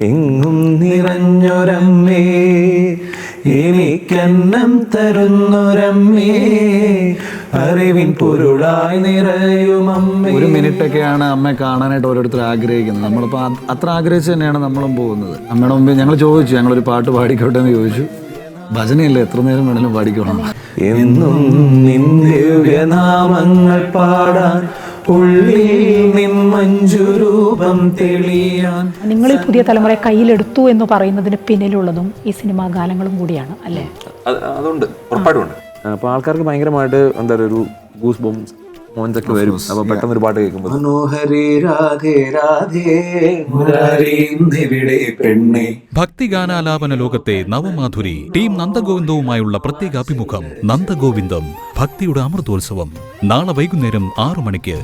എങ്ങും നിറഞ്ഞൊരമ്മേ, എനിക്കന്നം തരുന്നൊരമ്മേ, അറിവിൻ പൊരുളായി നിറയുമമ്മേ. ഒരു മിനിറ്റൊക്കെയാണ് അമ്മയെ കാണാനായിട്ട് ഓരോരുത്തർ ആഗ്രഹിക്കുന്നത്. നമ്മളിപ്പോൾ അത്ര ആഗ്രഹിച്ച് തന്നെയാണ് നമ്മളും പോകുന്നത്. അമ്മയുടെ മുമ്പ് ഞങ്ങൾ ചോദിച്ചു, ഞങ്ങളൊരു പാട്ട് പാടിക്കോട്ടെ എന്ന് ചോദിച്ചു. ഭജനയല്ലേ, എത്ര നേരം വേണമെങ്കിലും പാടിക്കണം. എന്നും നിൻ ദിവ്യനാമങ്ങൾ പാടാൻ, ഉള്ളിൽ നിൻ മഞ്ജുരൂപം തെളിയാൻ. നിങ്ങൾ ഈ പുതിയ തലമുറയെ കയ്യിലെടുത്തു എന്ന് പറയുന്നതിന് പിന്നിലുള്ളതും ഈ സിനിമാ ഗാനങ്ങളും കൂടിയാണ് അല്ലേ? അതുണ്ട്, ഉറപ്പായിട്ടുമുണ്ട്. അപ്പോൾ ആൾക്കാർക്ക് ഭയങ്കരമായിട്ട് എന്താ പറയുക, ഒരു ഗൂസ് ബോംസ് മോൻസൊക്കെ വരും. അപ്പോൾ പെട്ടെന്ന് ഒരു പാട്ട് കേൾക്കുമ്പോൾ മനോഹരി രാധേ രാധേ മുരാരി നിവിടെ പെണ്ണേ. ഭക്തിഗാനാലാപന ലോകത്തെ നവമാധുരി ടീം നന്ദഗോവിന്ദവുമായുള്ള പ്രത്യേക അഭിമുഖം. നന്ദഗോവിന്ദം ഭക്തിയുടെ അമൃതോത്സവം നാളെ വൈകുന്നേരം 6 മണിക്ക്.